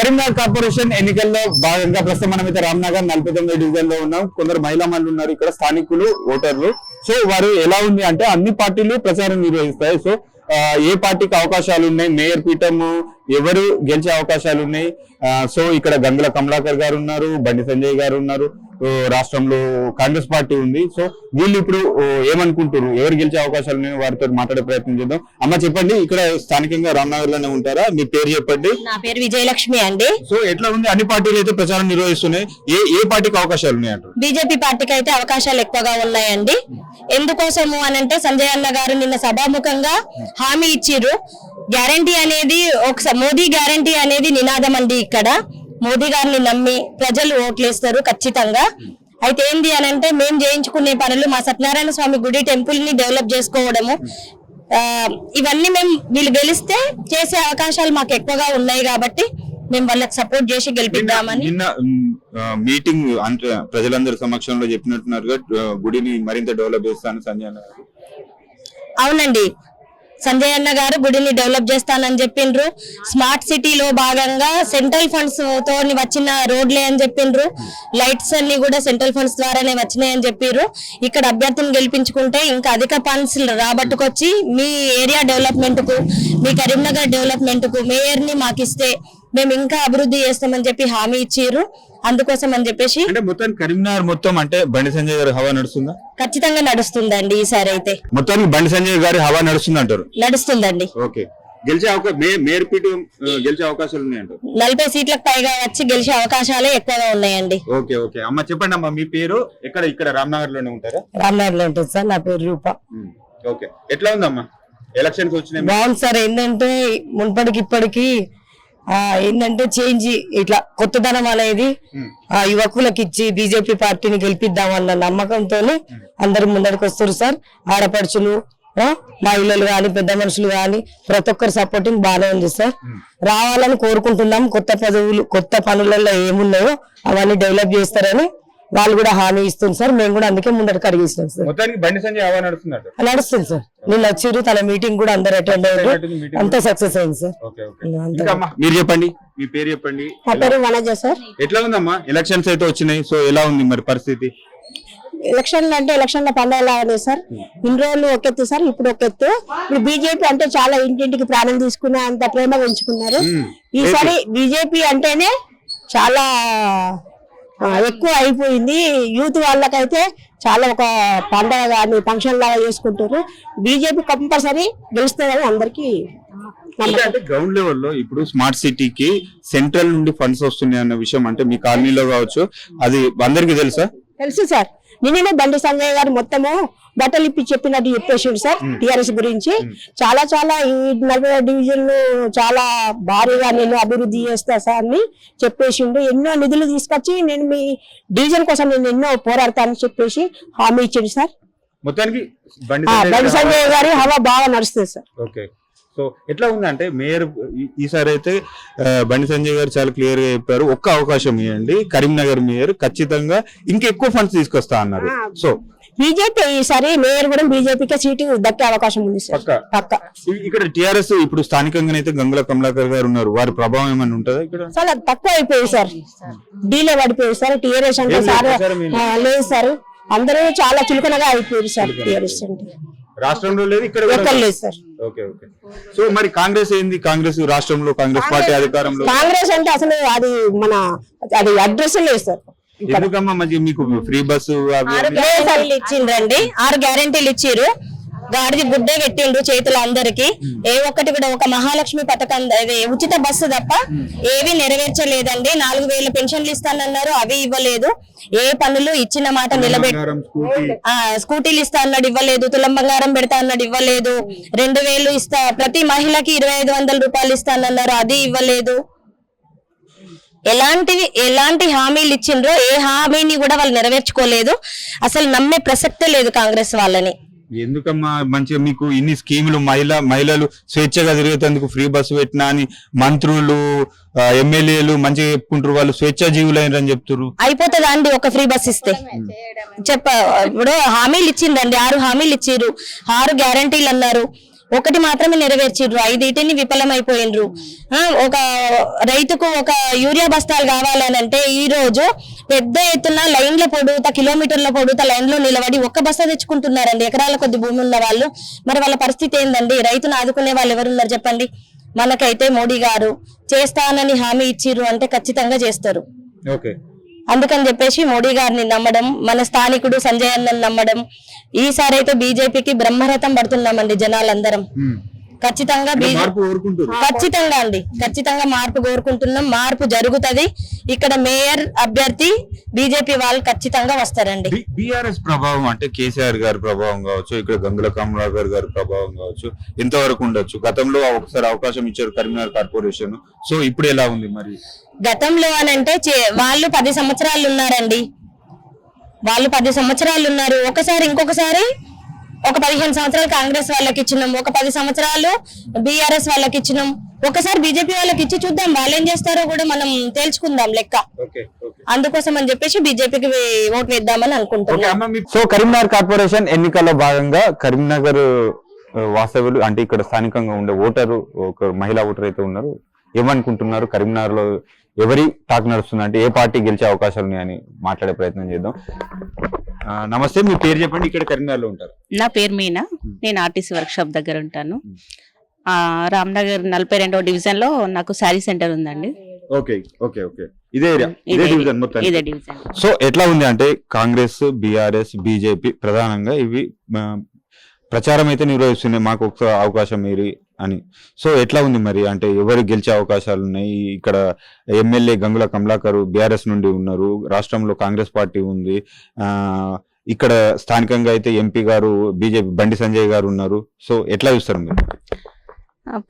Karimnagar corporation ఎన్నికల్లో భాగంగా ప్రస్తుతం మనమైతే రామ్నగర్ 49 డివిజన్ లో ఉన్నాం. కొందరు మహిళా మనులు ఉన్నారు ఇక్కడ, స్థానికులు ఓటర్లు. సో వారు ఎలా ఉంది అంటే అన్ని పార్టీలు ప్రచారం నిర్వహిస్తాయి. సో ఏ పార్టీకి అవకాశాలు ఉన్నాయి, మేయర్ పీఠం ఎవరు గెలిచే అవకాశాలు ఉన్నాయి. సో ఇక్కడ గంగుల కమలాకర్ గారు ఉన్నారు, బండి సంజయ్ గారు ఉన్నారు, రాష్ట్రంలో కాంగ్రెస్ పార్టీ ఉంది. సో వీళ్ళు ఇప్పుడు ఏమనుకుంటారు, ఎవరు గెలిచే అవకాశాలు ఉన్నాయో వారితో మాట్లాడే ప్రయత్నం చేద్దాం. అమ్మ చెప్పండి, ఇక్కడ స్థానికంగా రామ్నగర్ లోనే ఉంటారా? మీ పేరు చెప్పండి. నా పేరు విజయలక్ష్మి అండి. సో ఎట్లా ఉంది, అన్ని పార్టీలు అయితే ప్రచారం నిర్వహిస్తున్నాయి, ఏ పార్టీకి అవకాశాలు ఉన్నాయి అంటారు? బీజేపీ పార్టీకి అయితే అవకాశాలు ఎక్కువగా ఉన్నాయండి. ఎందుకోసము అనంటే సంజయ్ అన్న గారు నిన్న సభాముఖంగా హామీ ఇచ్చిర్రు. గ్యారంటీ అనేది మోదీ గ్యారంటీ అనేది నినాదం అండి. ఇక్కడ మోదీ గారిని నమ్మి ప్రజలు ఓట్లేస్తారు ఖచ్చితంగా. అయితే ఏంది అనంటే మేము చేయించుకునే పనులు, మా సత్యనారాయణ స్వామి గుడి టెంపుల్ ని డెవలప్ చేసుకోవడము, ఇవన్నీ మేము వీళ్ళు గెలిస్తే చేసే అవకాశాలు మాకు ఎక్కువగా ఉన్నాయి కాబట్టి మేము వాళ్ళకి సపోర్ట్ చేసి గెలిపిద్దామని. నిన్న మీటింగ్ ప్రజలందరి సమక్షంలో చెప్పినట్టున్నారు, గుడిని మరింత డెవలప్ చేస్తాను సంజయ్ అన్న గారు. అవునండి, సంజయ్ అన్న గారు గుడిని డెవలప్ చేస్తానని చెప్పిండ్రు. స్మార్ట్ సిటీలో భాగంగా సెంట్రల్ ఫండ్స్ తో వచ్చిన రోడ్లే అని చెప్పిండ్రు. లైట్స్ అన్ని కూడా సెంట్రల్ ఫండ్స్ ద్వారానే వచ్చినాయి అని చెప్పిర్రు. ఇక్కడ అభ్యర్థిని గెలిపించుకుంటే ఇంకా అధిక ఫండ్స్ రాబట్టుకొచ్చి మీ ఏరియా డెవలప్మెంట్ కు, మీ కరీంనగర్ డెవలప్మెంట్ కు మేయర్ ని మాకు ఇస్తే మేము ఇంకా అభివృద్ధి చేస్తామని చెప్పి హామీ ఇచ్చిర్రు. అందుకోసం అని చెప్పేసి మొత్తం కరీంనగర్ మొత్తం అంటే బండి సంజయ్ గారి హవా నడుస్తుందా? ఖచ్చితంగా నడుస్తుందండి. ఈసారి అయితే మొత్తానికి బండి సంజయ్ గారి హవా నడుస్తుంది అంటారు? నడుస్తుందండి. ఓకే, గెలిచే అవకాశం, మేయర్ పీఠం గెలిచే అవకాశాలు ఉన్నాయంటారు? 40 సీట్లకు పైగా వచ్చి గెలిచే అవకాశాలే ఎక్కువగా ఉన్నాయండి. ఓకే ఓకే అమ్మ చెప్పండి అమ్మా, మీ పేరు ఇక్కడ రామ్నగర్ లోనే ఉంటారా? రామ్నగర్ లో ఉంటుంది సార్. నా పేరు రూప. ఓకే, ఎట్లా ఉందమ్మా ఎలక్షన్స్ వచ్చినాయి? బాగుంది సార్. ఏంటంటే మున్పటికి ఇప్పటికి ఏంటంటే చేంజ్, ఇట్లా కొత్తదనం అనేది యువకులకు ఇచ్చి బీజేపీ పార్టీని గెలిపిద్దామన్న నమ్మకంతో అందరు ముందరికి వస్తారు సార్. ఆడపడుచులు, మహిళలు గాని, పెద్ద మనుషులు గాని ప్రతి ఒక్కరి సపోర్టింగ్ బాగానే ఉంది సార్. రావాలని కోరుకుంటున్నాం. కొత్త పదవులు, కొత్త పనులలో ఏమున్నాయో అవన్నీ డెవలప్ చేస్తారని వాళ్ళు కూడా హామీ ఇస్తుంది సార్. మేము కూడా అందుకే ముందరికి అడిగిస్తాం సార్. బండి సంజయ్ హవా నడుస్తుంది సార్. నిన్న వచ్చిర్రు, తన మీటింగ్ కూడా అందరు అటెండ్ అయ్యారు, అంతా సక్సెస్ అయింది సార్. మీరు చెప్పండి, మీ పేరు చెప్పండి. నా పేరు వనజ సార్. ఎట్లా ఉందమ్మా ఎలక్షన్స్ అయితే వచ్చినాయి, సో ఎలా ఉంది మరి పరిస్థితి? ఎలక్షన్లు అంటే ఎలక్షన్ల పండుగ ఉన్నాయి సార్. ఇన్ని రోజులు ఒకెత్తు సార్, ఇప్పుడు ఒకెత్తు. ఇప్పుడు బీజేపీ అంటే చాలా ఇంటింటికి ప్రాణం తీసుకునే అంత ప్రేమ పెంచుకున్నారు. ఈసారి బీజేపీ అంటేనే చాలా ఎక్కువ అయిపోయింది. యూత్ వాళ్ళకైతే చాలా ఒక పండగ కానీ ఫంక్షన్ లాగా చేసుకుంటారు. బీజేపీ కంపల్సరీ గెలుస్తుందని అందరికి. గ్రౌండ్ లెవెల్లో ఇప్పుడు స్మార్ట్ సిటీకి సెంట్రల్ నుండి ఫండ్స్ వస్తున్నాయి అన్న విషయం అంటే మీ కాలనీలో కావచ్చు, అది అందరికి తెలుసా? తెలుసు సార్. నిన్ననే బండి సంజయ్ గారు మొత్తము బట్టలు ఇప్పి చెప్పినట్టు చెప్పేసిండు సార్ టిఆర్ఎస్ గురించి. చాలా చాలా ఈ 40 డివిజన్లు చాలా భారీగా నేను అభివృద్ధి చేస్తా సార్ అని చెప్పేసిండు. ఎన్నో నిధులు తీసుకొచ్చి నేను మీ డివిజన్ కోసం నేను ఎన్నో పోరాడతానని చెప్పేసి హామీ ఇచ్చిండు సార్. మొత్తానికి బండి సంజయ్ గారి హవా బాగా నడుస్తుంది సార్. ఓకే, సో ఎట్లా ఉందంటే మేయర్ ఈసారి అయితే బండి సంజయ్ గారు చాలా క్లియర్ గా చెప్పారు, ఒక్క అవకాశం ఇవ్వండి, కరీంనగర్ మేయర్ ఖచ్చితంగా ఇంకెక్కువ ఫండ్స్ తీసుకొస్తా అన్నారు. సో బీజేపీ ఈసారి మేయర్ కూడా బీజేపీకే సీటు దక్కే అవకాశం ఉంది సార్. పక్క ఇక్కడ టిఆర్ఎస్ ఇప్పుడు స్థానికంగానైతే గంగుల కమలాకర్ గారు ఉన్నారు, వారి ప్రభావం ఏమైనా ఉంటుందా ఇక్కడ? చాలా తక్కువ అయిపోయింది సార్, డీలే పడిపోయింది సార్. టిఆర్ఎస్ అంటే సార్ లేదు సార్, అందరూ చాలా చులకనగా అయిపోయింది సార్. టిఆర్ఎస్ అంటే రాష్ట్రంలో లేదు, ఇక్కడ లేదు సార్. ఓకే ఓకే, సో మరి కాంగ్రెస్ ఏంది? కాంగ్రెస్ రాష్ట్రంలో కాంగ్రెస్ పార్టీ అధికారంలో. కాంగ్రెస్ అంటే అసలు అది అడ్రస్ లేదు సార్. ఎందుకమ్మా మంచి మీకు ఫ్రీ బస్సు ఇచ్చిండ్రండి, 6 గ్యారెంటీలు ఇచ్చిర్రు. గాడిది గుడ్డే పెట్టిండు చేతులు అందరికి. ఏ ఒక్కటి కూడా ఒక మహాలక్ష్మి పథకం ఉచిత బస్సు తప్ప ఏవి నెరవేర్చలేదండి. 4000 పెన్షన్లు ఇస్తానన్నారు, అవి ఇవ్వలేదు. ఏ పనులు ఇచ్చిన మాట నిలబెట్టి, స్కూటీలు ఇస్తా అన్నాడు ఇవ్వలేదు, తులం బంగారం పెడతా అన్నాడు ఇవ్వలేదు, 2000 ఇస్తా, ప్రతి మహిళకి 2500 రూపాయలు ఇస్తానన్నారు, అది ఇవ్వలేదు. ఎలాంటి హామీలు ఇచ్చిండ్రో ఏ హామీని కూడా వాళ్ళు నెరవేర్చుకోలేదు. అసలు నమ్మే ప్రసక్తే లేదు కాంగ్రెస్ వాళ్ళని. ఎందుకమ్మా మంచిగా మీకు ఇన్ని స్కీములు, మహిళలు స్వేచ్ఛగా తిరిగేందుకు ఫ్రీ బస్సు పెట్టినా అని మంత్రులు, ఎమ్మెల్యేలు మంచిగా చెప్పుకుంటారు, వాళ్ళు స్వేచ్ఛా జీవులైనని చెప్తారు. అయిపోతుందా అండి ఒక ఫ్రీ బస్ ఇస్తే? ఇప్పుడు హామీలు ఇచ్చిందండి, 6 హామీలు ఇచ్చిర్రు, 6 గ్యారంటీలు అన్నారు. ఒకటి మాత్రమే నెరవేర్చిర్రు, 5 విఫలమైపోయినరు. ఒక రైతుకు ఒక యూరియా బస్తాలు కావాలనంటే ఈ రోజు పెద్ద ఎత్తున లైన్ల పొడుగుతా, కిలోమీటర్ల పొడుగుతా లైన్ లో నిలబడి ఒక్క బస్తా తెచ్చుకుంటున్నారండి ఎకరాల కొద్ది భూమి ఉన్న వాళ్ళు. మరి వాళ్ళ పరిస్థితి ఏందండి? రైతును ఆదుకునే వాళ్ళు ఎవరున్నారు చెప్పండి? మనకైతే మోడీ గారు చేస్తానని హామీ ఇచ్చిర్రు అంటే ఖచ్చితంగా చేస్తారు. అందుకని చెప్పేసి మోడీ గారిని నమ్మడం, మన స్థానికుడు సంజయ్ అన్నని నమ్మడం. ఈసారి అయితే బీజేపీకి బ్రహ్మరథం పడుతున్నామండి జనాలందరం. ఖచ్చితంగా ఖచ్చితంగా అండి, ఖచ్చితంగా మార్పు కోరుకుంటున్నాం. మార్పు జరుగుతది. ఇక్కడ మేయర్ అభ్యర్థి బీజేపీ వాళ్ళు ఖచ్చితంగా వస్తారండి. బీఆర్ఎస్ ప్రభావం అంటే కేసీఆర్ గారి ప్రభావం కావచ్చు, ఇక్కడ గంగుల కమలాకర్ గారి ప్రభావం కావచ్చు, ఎంతవరకు ఉండొచ్చు? గతంలో ఒకసారి అవకాశం ఇచ్చారు కరీంనగర్ కార్పొరేషన్, సో ఇప్పుడు ఎలా ఉంది మరి? గతంలో అనంటే వాళ్ళు 10 సంవత్సరాలు ఉన్నారండి, వాళ్ళు 10 సంవత్సరాలు ఉన్నారు. ఒకసారి ఇంకొకసారి ఒక 15 సంవత్సరాలు కాంగ్రెస్ వాళ్ళకి ఇచ్చినాం, ఒక 10 సంవత్సరాలు బీఆర్ఎస్ వాళ్ళకి ఇచ్చినాం, ఒకసారి బీజేపీ వాళ్ళకి ఇచ్చి చూద్దాం వాళ్ళు ఏం చేస్తారో కూడా మనం తేల్చుకుందాం లెక్క. అందుకోసం అని చెప్పేసి బీజేపీకి ఓటు వేద్దామని అనుకుంటున్నాం. సో కరీంనగర్ కార్పొరేషన్ ఎన్నికల్లో భాగంగా కరీంనగర్ వాస్తవులు అంటే ఇక్కడ స్థానికంగా ఉండే ఓటరు, ఒక మహిళా ఓటర్ అయితే ఉన్నారు, ఏమనుకుంటున్నారు? కరీంనగర్ లో ఎవరి టాక్ నడుస్తుంది అంటే ఏ పార్టీ గెలిచే అవకాశాలు ఉన్నాయని మాట్లాడే ప్రయత్నం చేద్దాం. నమస్తే, మీ పేరు చెప్పండి, ఇక్కడ కరీంనగర్ లో ఉంటారు? నా పేరు మీనా, నేను ఆర్టీసీ వర్క్ షాప్ దగ్గర ఉంటాను. రామ్నగర్ 42వ డివిజన్ లో నాకు శారీ సెంటర్ ఉందండి. ఇదే డివిజన్ మొత్తం. ఇదే డివిజన్. సో ఎట్లా ఉంది అంటే కాంగ్రెస్, బీఆర్ఎస్, బీజేపీ ప్రధానంగా ఇవి ప్రచారం అయితే నిర్వహిస్తున్నాయి, మాకు ఒక అవకాశం మీరు అని. సో ఎట్లా ఉంది మరి అంటే ఎవరు గెలిచే అవకాశాలు ఉన్నాయి? ఇక్కడ ఎమ్మెల్యే గంగుల కమలాకర్ బీఆర్ఎస్ నుండి ఉన్నారు, రాష్ట్రంలో కాంగ్రెస్ పార్టీ ఉంది, ఇక్కడ స్థానికంగా అయితే ఎంపీ గారు బీజేపీ బండి సంజయ్ గారు ఉన్నారు. సో ఎట్లా చూస్తారు మీరు?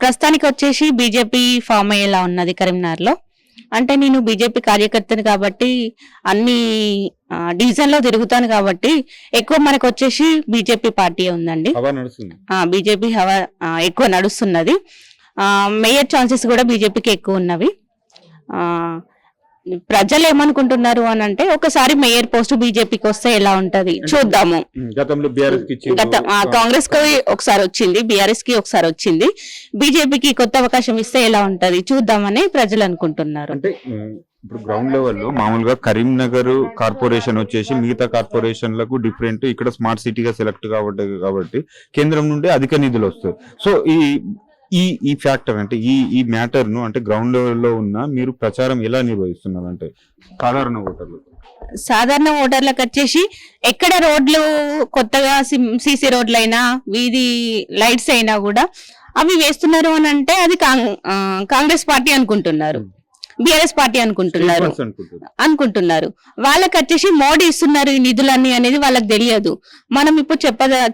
ప్రస్తుతానికి వచ్చేసి బీజేపీ ఫామ్ అయ్యేలా ఉన్నది కరీంనగర్ లో. అంటే నేను బీజేపీ కార్యకర్తను కాబట్టి అన్ని డివిజన్ లో తిరుగుతాను కాబట్టి ఎక్కువ మనకు వచ్చేసి బీజేపీ పార్టీ ఉందండి. బీజేపీ హవా ఎక్కువ నడుస్తున్నది. మేయర్ ఛాన్సెస్ కూడా బీజేపీకి ఎక్కువ ఉన్నవి. ప్రజలు ఏమనుకుంటున్నారు అని అంటే ఒకసారి మేయర్ పోస్ట్ బీజేపీకి వస్తే ఎలా ఉంటది చూద్దాము. కాంగ్రెస్ కి ఒకసారి వచ్చింది, బీఆర్ఎస్ కి ఒకసారి వచ్చింది, బీజేపీకి కొత్త అవకాశం ఇస్తే ఎలా ఉంటది చూద్దామని ప్రజలు అనుకుంటున్నారు. అంటే ఇప్పుడు గ్రౌండ్ లెవెల్ లో మామూలుగా కరీంనగర్ కార్పొరేషన్ వచ్చేసి మిగతా కార్పొరేషన్లకు డిఫరెంట్, ఇక్కడ స్మార్ట్ సిటీగా సెలెక్ట్ కాబట్టి కేంద్రం నుండి అధిక నిధులు వస్తాయి. సో ఈ ఫ్యాక్టర్ అంటే ఈ మ్యాటర్ ను అంటే గ్రౌండ్ లెవెల్లో ఉన్న మీరు ప్రచారం ఎలా నిర్వహిస్తున్నారు అంటే సాధారణ ఓటర్లకు వచ్చేసి ఎక్కడ రోడ్లు కొత్తగా సీసీ రోడ్లైనా వీధి లైట్స్ అయినా కూడా అవి వేస్తున్నారు అని అంటే అది కాంగ్రెస్ పార్టీ అనుకుంటున్నారు, బీఆర్ఎస్ పార్టీ అనుకుంటున్నారు. వాళ్ళకి వచ్చేసి మోడీ ఇస్తున్నారు ఈ నిధులన్నీ అనేది వాళ్ళకి తెలియదు. మనం ఇప్పుడు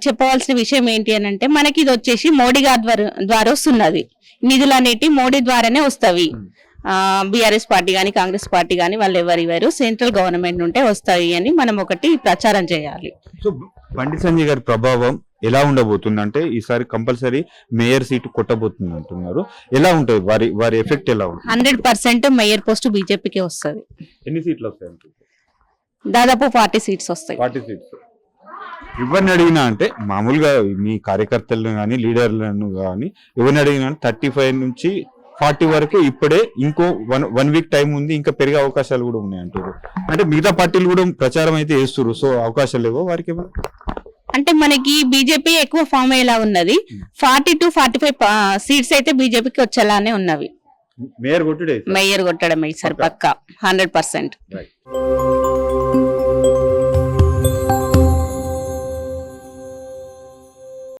చెప్పవలసిన విషయం ఏంటి అని అంటే మనకి ఇది వచ్చేసి మోడీ గారి ద్వారా వస్తున్నది, నిధులు అనేటి మోడీ ద్వారానే వస్తాయి. బీఆర్ఎస్ పార్టీ గాని కాంగ్రెస్ పార్టీ గాని వాళ్ళు ఎవరు సెంట్రల్ గవర్నమెంట్ నుండే వస్తాయి అని మనం ఒకటి ప్రచారం చేయాలి. సో బండి సంజయ్ గారి ప్రభావం ఎలా ఉండబోతుంది అంటే ఈసారి కంపల్సరీ మేయర్ సీటు కొట్టబోతుంది అంటున్నారు, ఎలా ఉంటుంది వారి ఎఫెక్ట్ ఎలా ఉంటుంది? 100% మేయర్ పోస్ట్ బీజేపీకి వస్తుంది. ఎన్ని సీట్లు వస్తాయి? దాదాపు 40 సీట్స్ వస్తాయి. 40 సీట్స్. ఎవరిని అడిగినా అంటే మామూలుగా మీ కార్యకర్తలను కానీ లీడర్లను కానీ ఎవరిని అడిగినా 35 నుంచి 40 వరకు ఇప్పుడే ఇంకో 1 వీక్ టైం ఉంది, ఇంకా పెరిగే అవకాశాలు కూడా ఉన్నాయి అంటారు. అంటే మిగతా పార్టీలు కూడా ప్రచారం అయితే వేస్తారు, సో అవకాశాలు లేవో వారికి ఏమన్నా? అంటే మనకి బీజేపీ ఎక్కువ ఫామ్ అయ్యేలా ఉన్నది. 40 to 45 సీట్స్ అయితే బీజేపీకి వచ్చేలానే ఉన్నవి. మేయర్ కొట్టడమే ఈసారి పక్కా 100%.